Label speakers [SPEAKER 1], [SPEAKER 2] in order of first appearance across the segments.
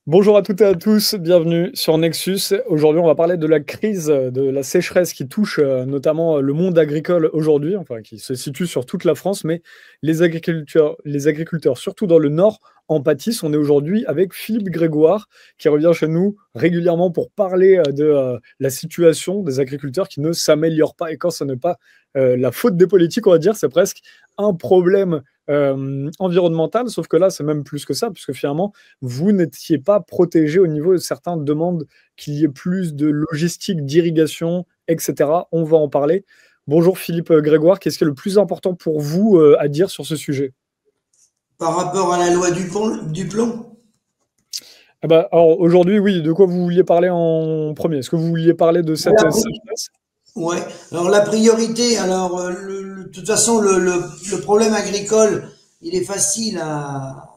[SPEAKER 1] Bonjour à toutes et à tous, bienvenue sur Nexus. Aujourd'hui, on va parler de la crise de la sécheresse qui touche notamment le monde agricole aujourd'hui, enfin qui se situe sur toute la France, mais les agriculteurs, surtout dans le nord, en pâtissent. On est aujourd'hui avec Philippe Grégoire qui revient chez nous régulièrement pour parler de la situation des agriculteurs qui ne s'améliorent pas. Et quand ce n'est pas la faute des politiques, on va dire, c'est presque un problème environnemental, sauf que là, c'est même plus que ça, puisque finalement, vous n'étiez pas protégé au niveau de certaines demandes qu'il y ait plus de logistique, d'irrigation, etc. On va en parler. Bonjour Philippe Grégoire, qu'est-ce qui est le plus important pour vous à dire sur ce sujet?
[SPEAKER 2] Par rapport à la loi du plomb.
[SPEAKER 1] Ah bah, alors aujourd'hui, oui, de quoi vous vouliez parler en premier? Est-ce que vous vouliez parler de cette sécheresse?
[SPEAKER 2] Ouais. Alors la priorité, de toute façon, le problème agricole, il est facile à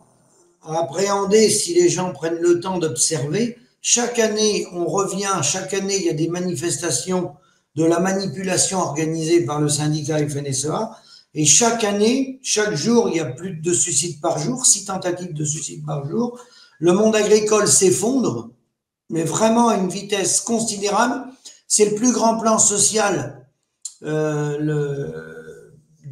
[SPEAKER 2] appréhender si les gens prennent le temps d'observer. Chaque année, on revient, chaque année, il y a des manifestations de la manipulation organisée par le syndicat FNSEA. Et chaque année, chaque jour, il y a plus de 2 suicides par jour, 6 tentatives de suicide par jour. Le monde agricole s'effondre, mais vraiment à une vitesse considérable. C'est le plus grand plan social de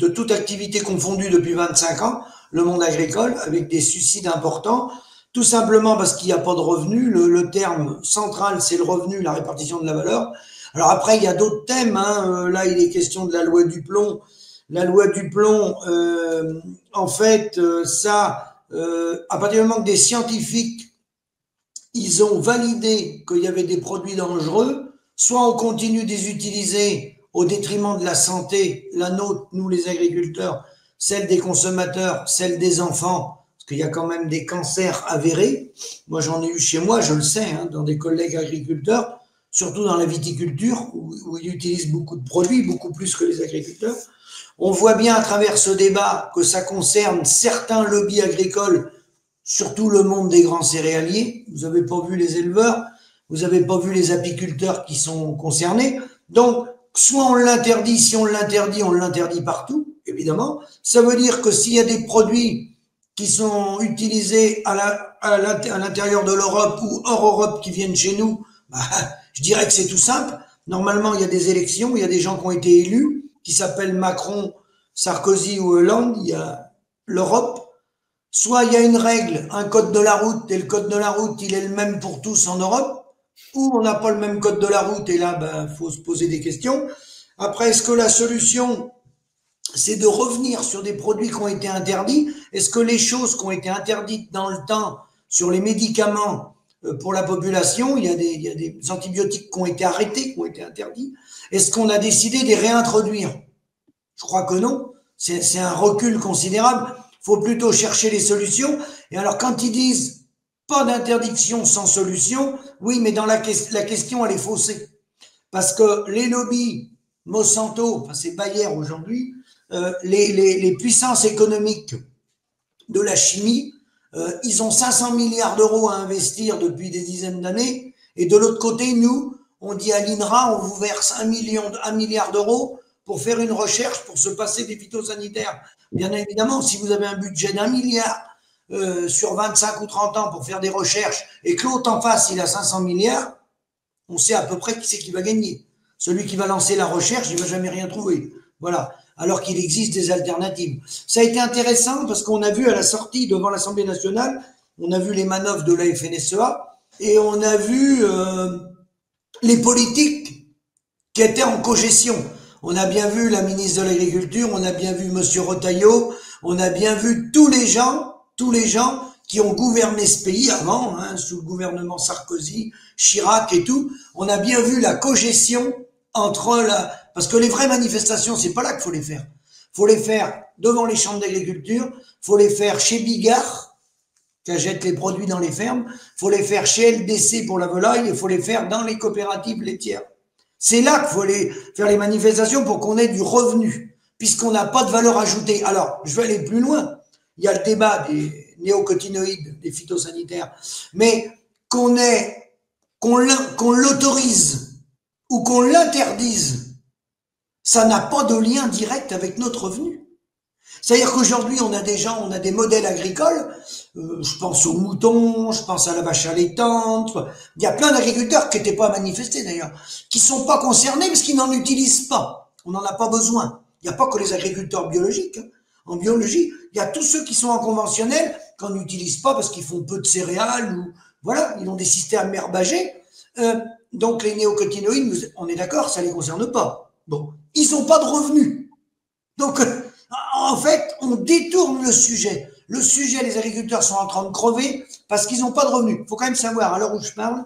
[SPEAKER 2] toute activité confondue depuis 25 ans, le monde agricole, avec des suicides importants, tout simplement parce qu'il n'y a pas de revenus. Le terme central, c'est le revenu, la répartition de la valeur. Alors après, il y a d'autres thèmes. Là, il est question de la loi du plomb. La loi du plomb, en fait, à partir du moment que des scientifiques ils ont validé qu'il y avait des produits dangereux, soit on continue de les utiliser au détriment de la santé, la nôtre, nous les agriculteurs, celle des consommateurs, celle des enfants, parce qu'il y a quand même des cancers avérés. Moi, j'en ai eu chez moi, je le sais, dans des collègues agriculteurs, surtout dans la viticulture, où ils utilisent beaucoup de produits, beaucoup plus que les agriculteurs. On voit bien à travers ce débat que ça concerne certains lobbies agricoles, surtout le monde des grands céréaliers. Vous n'avez pas vu les éleveurs, vous n'avez pas vu les apiculteurs qui sont concernés. Donc, soit on l'interdit, si on l'interdit partout, évidemment. Ça veut dire que s'il y a des produits qui sont utilisés à l'intérieur de l'Europe ou hors Europe qui viennent chez nous, bah, je dirais que c'est tout simple. Normalement, il y a des élections, il y a des gens qui ont été élus, qui s'appellent Macron, Sarkozy ou Hollande, il y a l'Europe. Soit il y a une règle, un code de la route, et le code de la route, il est le même pour tous en Europe, ou on n'a pas le même code de la route, et là, ben, faut se poser des questions. Après, est-ce que la solution, c'est de revenir sur des produits qui ont été interdits? Est-ce que les choses qui ont été interdites dans le temps sur les médicaments pour la population, il y a des antibiotiques qui ont été arrêtés, qui ont été interdits? Est-ce qu'on a décidé de les réintroduire? Je crois que non. C'est un recul considérable. Il faut plutôt chercher les solutions. Et alors, quand ils disent pas d'interdiction sans solution, oui, mais dans la question, elle est faussée. Parce que les lobbies, Monsanto, enfin c'est Bayer aujourd'hui, les puissances économiques de la chimie, ils ont 500 milliards d'euros à investir depuis des dizaines d'années. Et de l'autre côté, nous, on dit à l'INRA, on vous verse 1 milliard d'euros pour faire une recherche pour se passer des phytosanitaires. Bien évidemment, si vous avez un budget d'1 milliard sur 25 ou 30 ans pour faire des recherches et que l'autre en face, il a 500 milliards, on sait à peu près qui c'est qui va gagner. Celui qui va lancer la recherche, il ne va jamais rien trouver. Voilà. Alors qu'il existe des alternatives. Ça a été intéressant parce qu'on a vu à la sortie devant l'Assemblée nationale, on a vu les manœuvres de la FNSEA et on a vu les politiques qui étaient en cogestion. On a bien vu la ministre de l'Agriculture, on a bien vu Monsieur Retailleau, on a bien vu tous les gens qui ont gouverné ce pays avant, sous le gouvernement Sarkozy, Chirac et tout. On a bien vu la cogestion entre parce que les vraies manifestations, c'est pas là qu'il faut les faire. Faut les faire devant les chambres d'agriculture, faut les faire chez Bigard, qui achète les produits dans les fermes, faut les faire chez LDC pour la volaille, il faut les faire dans les coopératives laitières. C'est là qu'il faut aller faire les manifestations pour qu'on ait du revenu, puisqu'on n'a pas de valeur ajoutée. Alors, je vais aller plus loin. Il y a le débat des néocotinoïdes, des phytosanitaires, mais qu'on l'autorise ou qu'on l'interdise, ça n'a pas de lien direct avec notre revenu. C'est-à-dire qu'aujourd'hui, on a des gens, on a des modèles agricoles, je pense aux moutons, je pense à la vache allaitante, il y a plein d'agriculteurs qui n'étaient pas manifestés d'ailleurs, qui sont pas concernés parce qu'ils n'en utilisent pas. On n'en a pas besoin. Il n'y a pas que les agriculteurs biologiques. Hein. En biologie, il y a tous ceux qui sont en conventionnel qu'on n'utilise pas parce qu'ils font peu de céréales ou voilà, ils ont des systèmes herbagés. Donc les néocotinoïdes, on est d'accord, ça les concerne pas. Bon, ils n'ont pas de revenus. Donc en fait, on détourne le sujet. Le sujet, les agriculteurs sont en train de crever parce qu'ils n'ont pas de revenus. Il faut quand même savoir, à l'heure où je parle,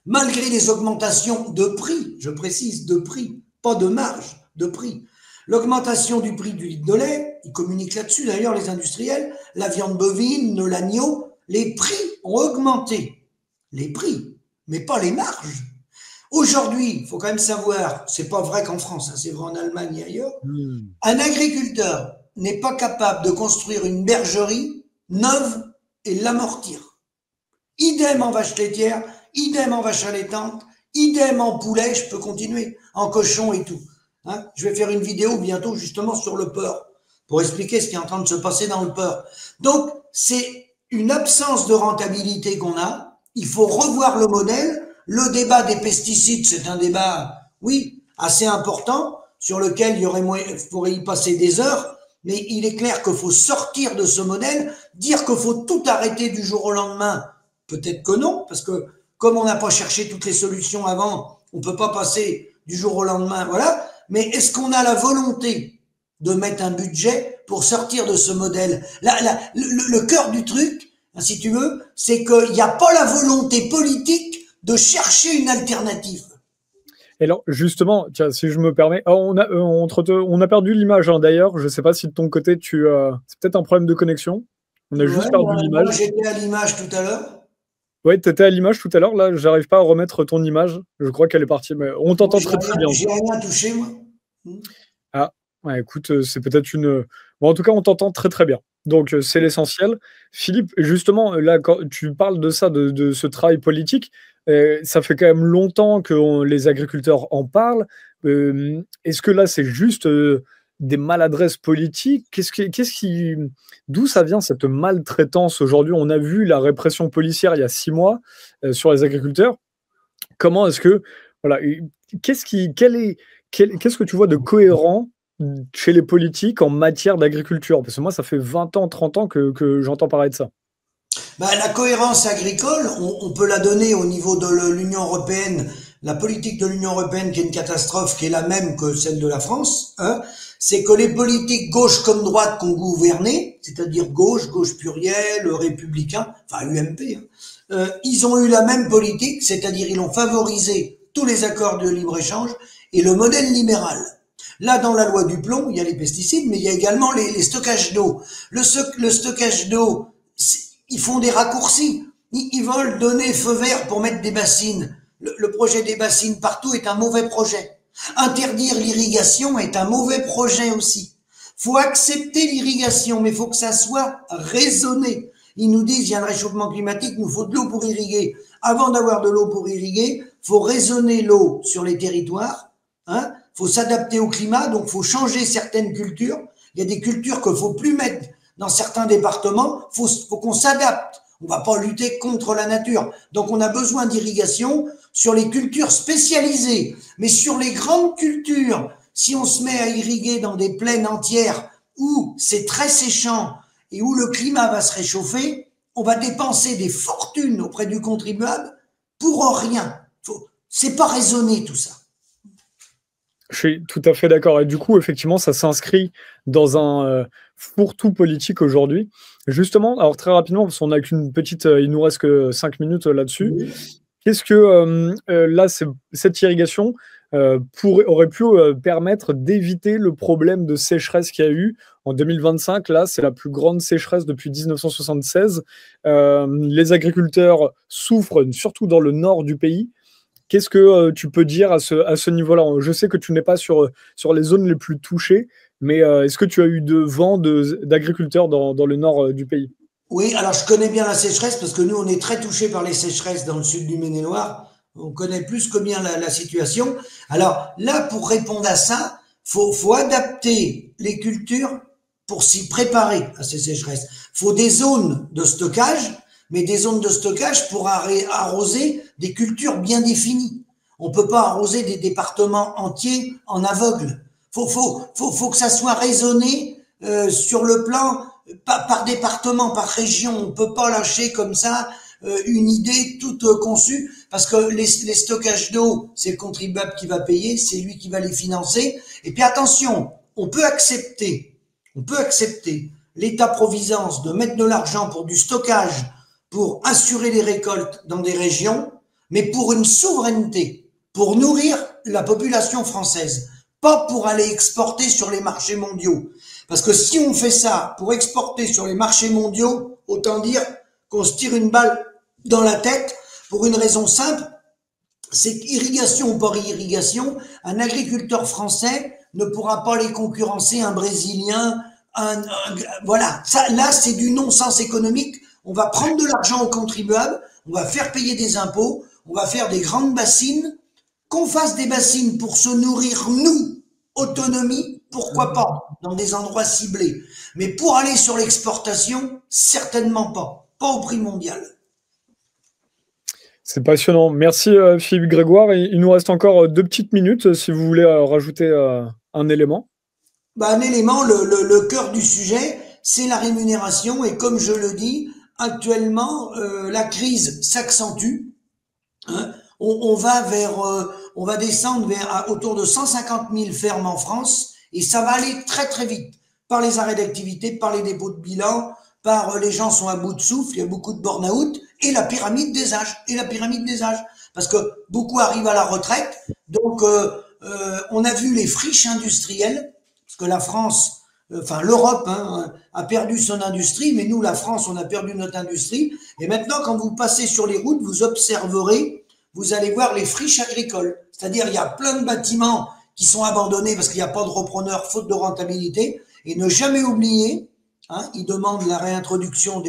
[SPEAKER 2] malgré les augmentations de prix, je précise, de prix, pas de marge, de prix, l'augmentation du prix du litre de lait, ils communiquent là-dessus d'ailleurs les industriels, la viande bovine, l'agneau, les prix ont augmenté. Les prix, mais pas les marges. Aujourd'hui, il faut quand même savoir, c'est pas vrai qu'en France, hein, c'est vrai en Allemagne et ailleurs, un agriculteur n'est pas capable de construire une bergerie neuve et l'amortir. Idem en vache laitière, idem en vache allaitante, idem en poulet, je peux continuer, en cochon et tout. Hein, je vais faire une vidéo bientôt justement sur le porc pour expliquer ce qui est en train de se passer dans le porc. Donc, c'est une absence de rentabilité qu'on a. Il faut revoir le modèle. Le débat des pesticides, c'est un débat, oui, assez important, sur lequel il pourrait y passer des heures, mais il est clair qu'il faut sortir de ce modèle, dire qu'il faut tout arrêter du jour au lendemain. Peut-être que non, parce que comme on n'a pas cherché toutes les solutions avant, on ne peut pas passer du jour au lendemain, voilà. Mais est-ce qu'on a la volonté de mettre un budget pour sortir de ce modèle? Le cœur du truc, si tu veux, c'est qu'il n'y a pas la volonté politique de chercher une alternative.
[SPEAKER 1] Et alors, justement, tiens, si je me permets, on a perdu l'image, hein, d'ailleurs. Je ne sais pas si de ton côté, c'est peut-être un problème de connexion. On a juste perdu l'image.
[SPEAKER 2] Moi, j'étais à l'image tout à l'heure.
[SPEAKER 1] Oui, tu étais à l'image tout à l'heure. Là, j'arrive pas à remettre ton image. Je crois qu'elle est partie, mais on t'entend très bien.
[SPEAKER 2] J'ai rien touché, moi.
[SPEAKER 1] Ah, ouais, écoute, c'est peut-être une. Bon, en tout cas, on t'entend très très bien. Donc, c'est l'essentiel. Philippe, justement, là, quand tu parles de ça, de ce travail politique, ça fait quand même longtemps que les agriculteurs en parlent. Est-ce que là, c'est juste des maladresses politiques? D'où ça vient cette maltraitance aujourd'hui? On a vu la répression policière il y a 6 mois sur les agriculteurs. Comment est-ce que, voilà, qu'est-ce que tu vois de cohérent chez les politiques en matière d'agriculture? Parce que moi, ça fait 20 ans, 30 ans que j'entends parler de ça.
[SPEAKER 2] Ben, la cohérence agricole, on peut la donner au niveau de l'Union européenne. La politique de l'Union européenne, qui est une catastrophe, qui est la même que celle de la France, hein, c'est que les politiques gauche comme droite qu'on gouverné, c'est-à-dire gauche pluriel, républicain, enfin UMP, hein, ils ont eu la même politique, c'est-à-dire ils ont favorisé tous les accords de libre-échange et le modèle libéral. Là, dans la loi du plomb, il y a les pesticides, mais il y a également les stockages d'eau. Le stockage d'eau, ils font des raccourcis. Ils veulent donner feu vert pour mettre des bassines. Le projet des bassines partout est un mauvais projet. Interdire l'irrigation est un mauvais projet aussi. Faut accepter l'irrigation, mais faut que ça soit raisonné. Ils nous disent, il y a un réchauffement climatique, il nous faut de l'eau pour irriguer. Avant d'avoir de l'eau pour irriguer, faut raisonner l'eau sur les territoires, hein. Faut s'adapter au climat, donc faut changer certaines cultures. Il y a des cultures qu'il faut plus mettre dans certains départements. Faut qu'on s'adapte. On va pas lutter contre la nature. Donc on a besoin d'irrigation sur les cultures spécialisées. Mais sur les grandes cultures, si on se met à irriguer dans des plaines entières où c'est très séchant et où le climat va se réchauffer, on va dépenser des fortunes auprès du contribuable pour rien. C'est pas raisonné tout ça.
[SPEAKER 1] Je suis tout à fait d'accord. Et du coup, effectivement, ça s'inscrit dans un fourre-tout politique aujourd'hui. Justement, alors très rapidement, parce qu'on n'a qu'une petite, il nous reste que 5 minutes là-dessus. Oui. Qu'est-ce que là, cette irrigation aurait pu permettre d'éviter le problème de sécheresse qu'il y a eu en 2025? Là, c'est la plus grande sécheresse depuis 1976. Les agriculteurs souffrent, surtout dans le nord du pays. Qu'est-ce que tu peux dire à ce niveau-là? Je sais que tu n'es pas sur les zones les plus touchées, mais est-ce que tu as eu de vent d'agriculteurs dans le nord du pays?
[SPEAKER 2] Oui, alors je connais bien la sécheresse parce que nous, on est très touchés par les sécheresses dans le sud du Maine-et-Loire. On connaît plus que bien la situation. Alors là, pour répondre à ça, Faut adapter les cultures pour s'y préparer à ces sécheresses. Faut des zones de stockage, mais des zones de stockage pour arroser des cultures bien définies. On peut pas arroser des départements entiers en aveugle. Faut que ça soit raisonné sur le plan par département, par région. On peut pas lâcher comme ça une idée toute conçue, parce que les stockages d'eau, c'est le contribuable qui va payer, c'est lui qui va les financer. Et puis attention, on peut accepter l'État-providence de mettre de l'argent pour du stockage, pour assurer les récoltes dans des régions, mais pour une souveraineté, pour nourrir la population française, pas pour aller exporter sur les marchés mondiaux. Parce que si on fait ça pour exporter sur les marchés mondiaux, autant dire qu'on se tire une balle dans la tête pour une raison simple, c'est qu'irrigation ou pas irrigation, un agriculteur français ne pourra pas les concurrencer un Brésilien, voilà. Ça, là, c'est du non-sens économique. On va prendre de l'argent aux contribuables, on va faire payer des impôts, on va faire des grandes bassines, qu'on fasse des bassines pour se nourrir, nous, autonomie, pourquoi pas, dans des endroits ciblés. Mais pour aller sur l'exportation, certainement pas. Pas au prix mondial.
[SPEAKER 1] C'est passionnant. Merci Philippe Grégoire. Il nous reste encore 2 petites minutes si vous voulez rajouter un élément.
[SPEAKER 2] Un élément, le cœur du sujet, c'est la rémunération. Et comme je le dis, actuellement, la crise s'accentue. Hein, on va descendre vers autour de 150 000 fermes en France, et ça va aller très très vite. Par les arrêts d'activité, par les dépôts de bilan, par les gens sont à bout de souffle, il y a beaucoup de burn-out, et la pyramide des âges, parce que beaucoup arrivent à la retraite. Donc on a vu les friches industrielles, parce que la France, enfin l'Europe a perdu son industrie, mais nous, la France, on a perdu notre industrie. Et maintenant, quand vous passez sur les routes, vous observerez, vous allez voir les friches agricoles. C'est-à-dire, il y a plein de bâtiments qui sont abandonnés parce qu'il n'y a pas de repreneurs, faute de rentabilité. Et ne jamais oublier, ils demandent la réintroduction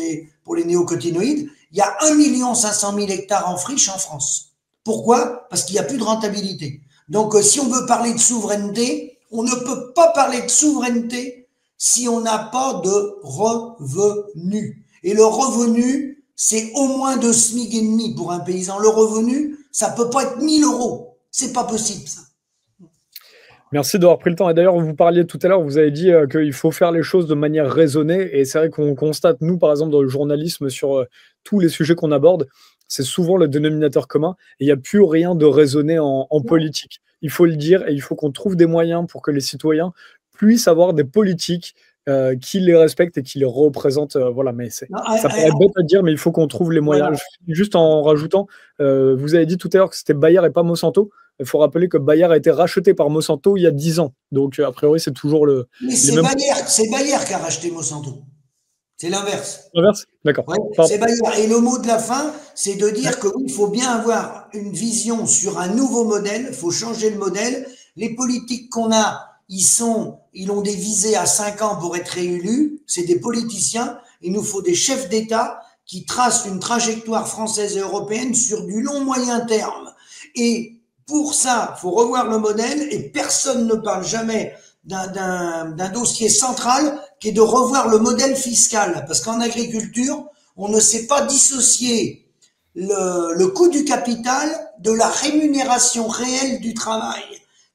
[SPEAKER 2] pour les néocotinoïdes, il y a 1 500 000 hectares en friche en France. Pourquoi? Parce qu'il n'y a plus de rentabilité. Donc, si on veut parler de souveraineté, on ne peut pas parler de souveraineté si on n'a pas de revenu. Et le revenu, c'est au moins 2 SMIC et demi pour un paysan. Le revenu, ça peut pas être 1 000 euros. C'est pas possible, ça.
[SPEAKER 1] Merci d'avoir pris le temps. Et d'ailleurs, vous parliez tout à l'heure, vous avez dit qu'il faut faire les choses de manière raisonnée. Et c'est vrai qu'on constate, nous, par exemple, dans le journalisme, sur tous les sujets qu'on aborde, c'est souvent le dénominateur commun. Et il n'y a plus rien de raisonné en politique. Il faut le dire, et il faut qu'on trouve des moyens pour que les citoyens puissent avoir des politiques qui les respectent et qui les représentent. Voilà, mais ça paraît bête à dire, mais il faut qu'on trouve les moyens. Voilà. Juste en rajoutant, vous avez dit tout à l'heure que c'était Bayer et pas Monsanto. Il faut rappeler que Bayer a été racheté par Monsanto il y a 10 ans. Donc, a priori, c'est toujours le...
[SPEAKER 2] Mais c'est Bayer qui a racheté Monsanto. C'est l'inverse.
[SPEAKER 1] L'inverse? D'accord.
[SPEAKER 2] Ouais, c'est Bayer. Et le mot de la fin, c'est de dire que oui, il faut bien avoir une vision sur un nouveau modèle. Il faut changer le modèle. Les politiques qu'on a, ils ont des visées à 5 ans pour être réélus. C'est des politiciens. Il nous faut des chefs d'État qui tracent une trajectoire française et européenne sur du long moyen terme. Et pour ça, il faut revoir le modèle, et personne ne parle jamais d'un dossier central qui est de revoir le modèle fiscal. Parce qu'en agriculture, on ne sait pas dissocier le coût du capital de la rémunération réelle du travail.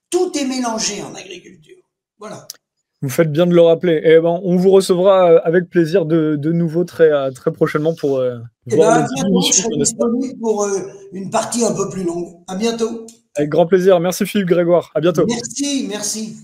[SPEAKER 2] Tout est mélangé en agriculture. Voilà.
[SPEAKER 1] Vous faites bien de le rappeler. Et on vous recevra avec plaisir de nouveau très, très prochainement pour voir les
[SPEAKER 2] bientôt, je serai disponible pour une partie un peu plus longue. À bientôt.
[SPEAKER 1] Avec grand plaisir. Merci Philippe Grégoire. À bientôt.
[SPEAKER 2] Merci, merci.